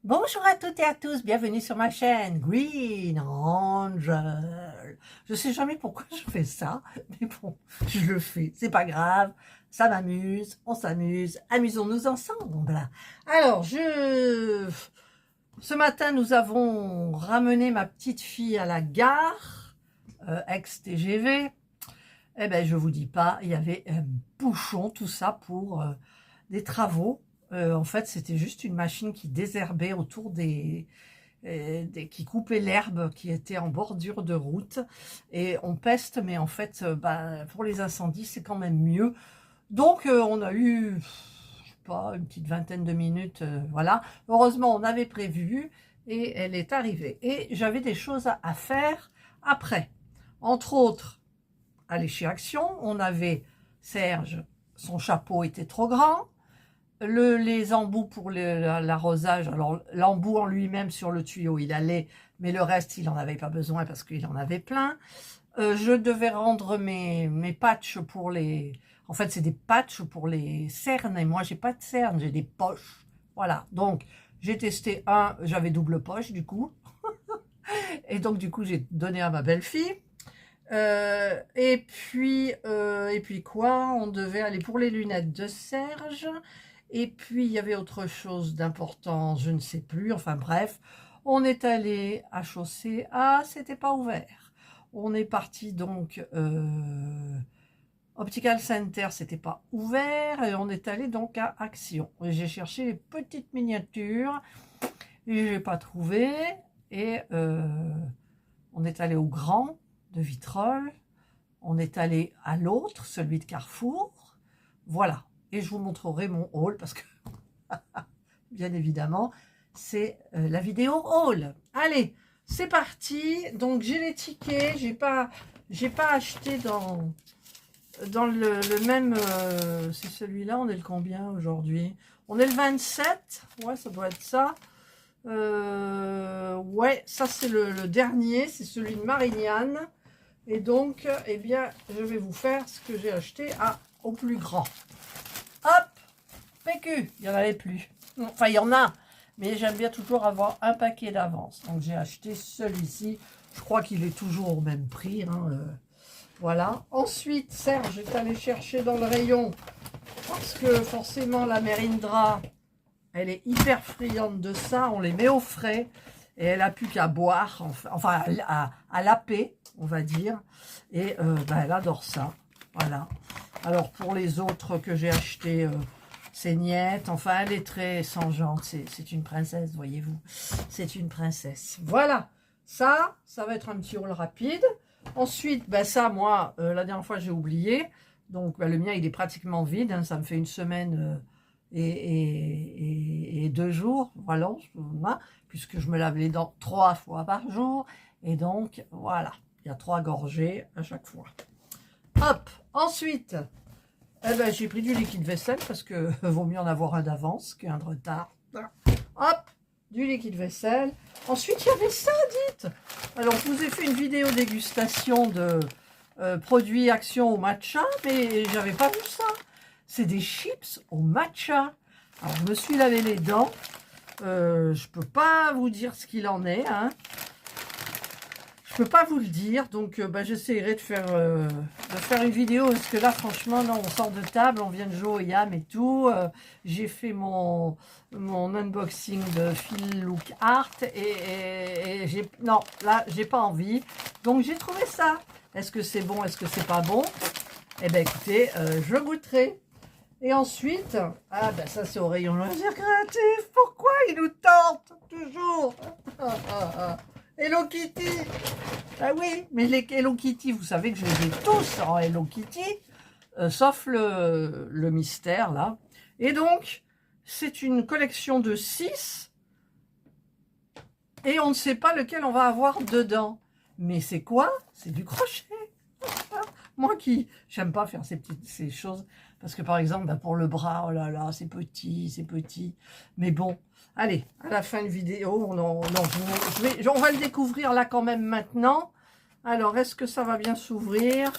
Bonjour à toutes et à tous, bienvenue sur ma chaîne Green Angel. Je sais jamais pourquoi je fais ça, mais bon, je le fais, c'est pas grave, ça m'amuse, on s'amuse, amusons-nous ensemble. Alors, ce matin, nous avons ramené ma petite fille à la gare, ex-TGV. Eh ben, je vous dis pas, il y avait un bouchon, tout ça pour des travaux. En fait, c'était juste une machine qui désherbait autour qui coupait l'herbe qui était en bordure de route. Et on peste, mais en fait, pour les incendies, c'est quand même mieux. Donc, on a eu, je sais pas, une petite vingtaine de minutes, voilà. Heureusement, on avait prévu et elle est arrivée. Et j'avais des choses à faire après. Entre autres, aller chez Action, on avait Serge, son chapeau était trop grand. Les embouts pour l'arrosage, alors l'embout en lui-même sur le tuyau, il allait, mais le reste, il n'en avait pas besoin parce qu'il en avait plein. Je devais rendre mes patchs pour les... En fait, c'est des patchs pour les cernes, et moi, j'ai pas de cernes, j'ai des poches. Voilà, donc j'ai testé un, j'avais double poche du coup, et donc du coup, j'ai donné à ma belle-fille. Et puis quoi, on devait aller pour les lunettes de Serge. Et puis, il y avait autre chose d'important, je ne sais plus. Enfin bref, on est allé à Chaussée. Ah, c'était pas ouvert. On est parti donc Optical Center, c'était pas ouvert. Et on est allé donc à Action. J'ai cherché les petites miniatures et j'ai pas trouvé. Et on est allé au grand de Vitrolles. On est allé à l'autre, celui de Carrefour. Voilà. Et je vous montrerai mon haul parce que, bien évidemment, c'est la vidéo haul. Allez, c'est parti. Donc, j'ai les tickets. J'ai pas acheté dans le même... c'est celui-là. On est le combien aujourd'hui? On est le 27. Ouais, ça doit être ça. Ouais, ça, c'est le dernier. C'est celui de Marignane. Et donc, eh bien, je vais vous faire ce que j'ai acheté au plus grand. Hop, PQ, il n'y en avait plus. Enfin, il y en a, mais j'aime bien toujours avoir un paquet d'avance. Donc, j'ai acheté celui-ci. Je crois qu'il est toujours au même prix. Voilà. Ensuite, Serge est allé chercher dans le rayon parce que forcément, la Mérindra, elle est hyper friande de ça. On les met au frais et elle n'a plus qu'à boire, enfin à laper, on va dire. Et elle adore ça. Voilà. Alors pour les autres que j'ai achetés, c'est niette. Enfin, elle est très changeante. C'est une princesse, voyez-vous. C'est une princesse. Voilà. Ça va être un petit haul rapide. Ensuite, ça, moi, la dernière fois, j'ai oublié. Donc, le mien, il est pratiquement vide. Hein, ça me fait une semaine et 2 jours. Voilà, puisque je me lave les dents 3 fois par jour. Et donc, voilà. Il y a 3 gorgées à chaque fois. Hop. Ensuite, j'ai pris du liquide vaisselle parce que vaut mieux en avoir un d'avance qu'un de retard. Hop. Du liquide vaisselle. Ensuite, il y avait ça, dites. Alors, je vous ai fait une vidéo dégustation de produits Action au matcha, mais j'avais pas vu ça. C'est des chips au matcha. Alors, je me suis lavé les dents. Je peux pas vous dire ce qu'il en est. Hein. Je peux pas vous le dire. Donc, j'essaierai de faire une vidéo. Parce que là, franchement, non, on sort de table. On vient de jouer au Yam et tout. J'ai fait mon unboxing de Phil Look Art. Et non, là, j'ai pas envie. Donc, j'ai trouvé ça. Est-ce que c'est bon? Est-ce que c'est pas bon? Eh bien, écoutez, je goûterai. Et ensuite, ça c'est au rayon loisirs créatifs. Pourquoi ils nous tentent toujours? Hello Kitty. Ah oui, mais les Hello Kitty, vous savez que je les ai tous en Hello Kitty, sauf le mystère là. Et donc, c'est une collection de 6. Et on ne sait pas lequel on va avoir dedans. Mais c'est quoi? C'est du crochet. Moi qui j'aime pas faire ces choses parce que par exemple pour le bras, oh là là, c'est petit. Mais bon, allez, à la fin de vidéo, on va le découvrir là quand même maintenant. Alors, est-ce que ça va bien s'ouvrir?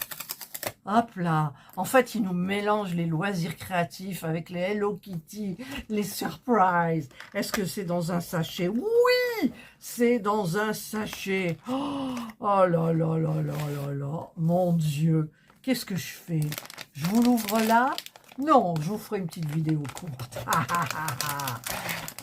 Hop là. En fait, ils nous mélangent les loisirs créatifs avec les Hello Kitty, les surprises. Est-ce que c'est dans un sachet? Oui, c'est dans un sachet. Oh, oh là là là là là là. Mon Dieu. Qu'est-ce que je fais? Je vous l'ouvre là? Non, je vous ferai une petite vidéo courte.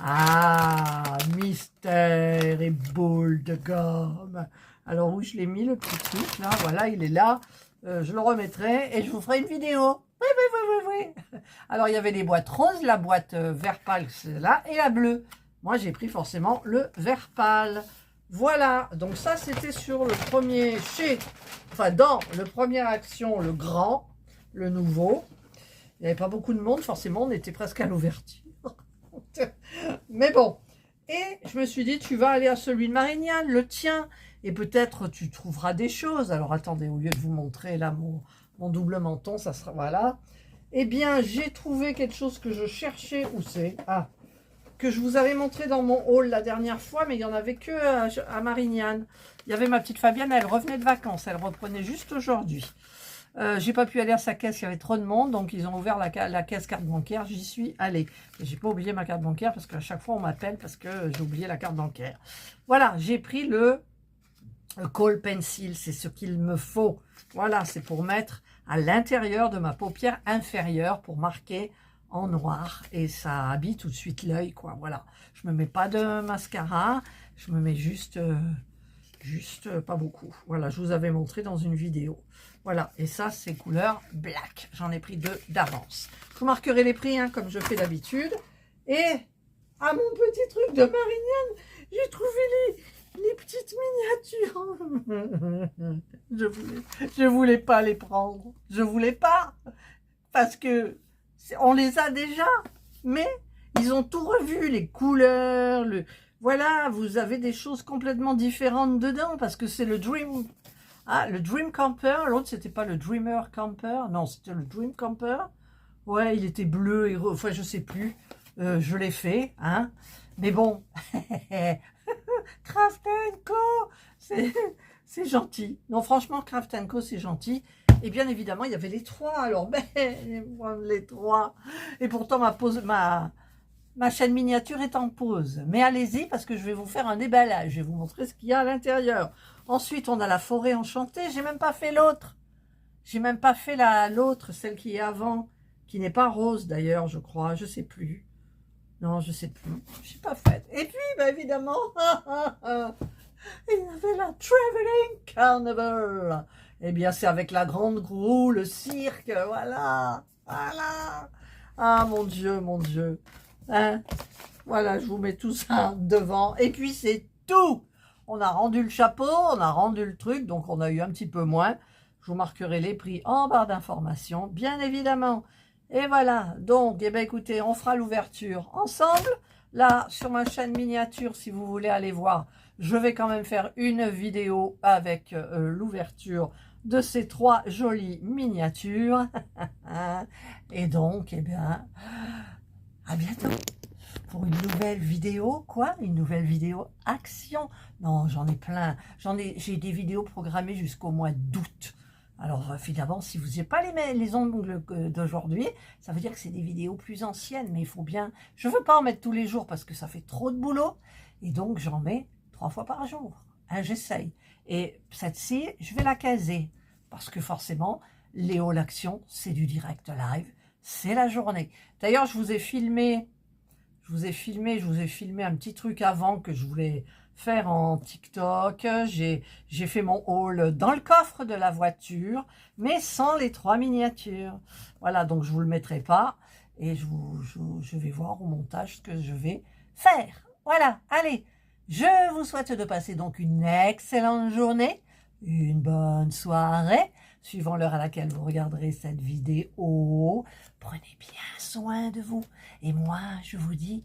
Ah, mystère et boule de gomme. Alors, où je l'ai mis, le petit truc, là? Voilà, il est là. Je le remettrai et je vous ferai une vidéo. Oui, oui, oui, oui, oui. Alors, il y avait des boîtes roses, la boîte vert pâle, c'est là, et la bleue. Moi, j'ai pris forcément le vert pâle. Voilà, donc ça, c'était sur le premier, dans le première action, le grand, le nouveau. Il n'y avait pas beaucoup de monde, forcément, on était presque à l'ouverture. Mais bon, et je me suis dit, tu vas aller à celui de Marignane, le tien, et peut-être tu trouveras des choses. Alors attendez, au lieu de vous montrer là mon double menton, ça sera, voilà. Eh bien, j'ai trouvé quelque chose que je cherchais, où c'est? Ah, que je vous avais montré dans mon haul la dernière fois, mais il n'y en avait que à Marignane. Il y avait ma petite Fabienne, elle revenait de vacances, elle reprenait juste aujourd'hui. J'ai pas pu aller à sa caisse, il y avait trop de monde, donc ils ont ouvert la caisse carte bancaire, j'y suis allée. J'ai pas oublié ma carte bancaire, parce qu'à chaque fois on m'appelle parce que j'ai oublié la carte bancaire. Voilà, j'ai pris le Kohl Pencil, c'est ce qu'il me faut. Voilà, c'est pour mettre à l'intérieur de ma paupière inférieure, pour marquer en noir, et ça habille tout de suite l'œil, quoi. Voilà, je me mets pas de mascara, je me mets juste pas beaucoup. Voilà, je vous avais montré dans une vidéo. Voilà, et ça, c'est couleur black. J'en ai pris 2 d'avance. Je vous marquerai les prix, hein, comme je fais d'habitude. Et à mon petit truc de Marignane, j'ai trouvé les petites miniatures. Je voulais pas les prendre. Je voulais pas. Parce que on les a déjà. Mais ils ont tout revu, les couleurs, voilà, vous avez des choses complètement différentes dedans, parce que c'est le Dream... Ah, le Dream Camper. L'autre, c'était pas le Dreamer Camper. Non, c'était le Dream Camper. Ouais, il était bleu et... Enfin, je sais plus. Je l'ai fait, hein. Mais bon. Craft & Co. C'est gentil. Non, franchement, Craft & Co, c'est gentil. Et bien évidemment, il y avait les 3. Alors, ben, les 3. Et pourtant, ma chaîne miniature est en pause, mais allez-y parce que je vais vous faire un déballage, je vais vous montrer ce qu'il y a à l'intérieur. Ensuite, on a la forêt enchantée, j'ai même pas fait l'autre. J'ai même pas fait l'autre, celle qui est avant, qui n'est pas rose d'ailleurs, je crois, je sais plus. Non, je sais plus, je n'ai pas faite. Et puis, bah, évidemment, il y avait la Traveling Carnival. Eh bien, c'est avec la grande roue, le cirque, voilà, voilà. Ah, mon Dieu, mon Dieu. Hein, voilà, je vous mets tout ça devant. Et puis, c'est tout. On a rendu le chapeau, on a rendu le truc, donc on a eu un petit peu moins. Je vous marquerai les prix en barre d'informations, bien évidemment. Et voilà, donc, eh bien, écoutez, on fera l'ouverture ensemble. Là, sur ma chaîne miniature, si vous voulez aller voir, je vais quand même faire une vidéo avec l'ouverture de ces 3 jolies miniatures. Et donc, eh bien, à bientôt pour une nouvelle vidéo, quoi, une nouvelle vidéo action. Non, j'en ai plein. J'ai des vidéos programmées jusqu'au mois d'août. Alors, finalement, si vous n'avez pas les ongles d'aujourd'hui, ça veut dire que c'est des vidéos plus anciennes, mais il faut bien... Je ne veux pas en mettre tous les jours parce que ça fait trop de boulot, et donc j'en mets 3 fois par jour. Hein, j'essaye. Et cette-ci, je vais la caser, parce que forcément, les hauts l'action, c'est du direct live, c'est la journée. D'ailleurs, je vous ai filmé un petit truc avant que je voulais faire en TikTok. J'ai fait mon haul dans le coffre de la voiture, mais sans les 3 miniatures. Voilà, donc je vous le mettrai pas et je vais voir au montage ce que je vais faire. Voilà, allez, je vous souhaite de passer donc une excellente journée, une bonne soirée, suivant l'heure à laquelle vous regarderez cette vidéo. Prenez bien soin de vous. Et moi, je vous dis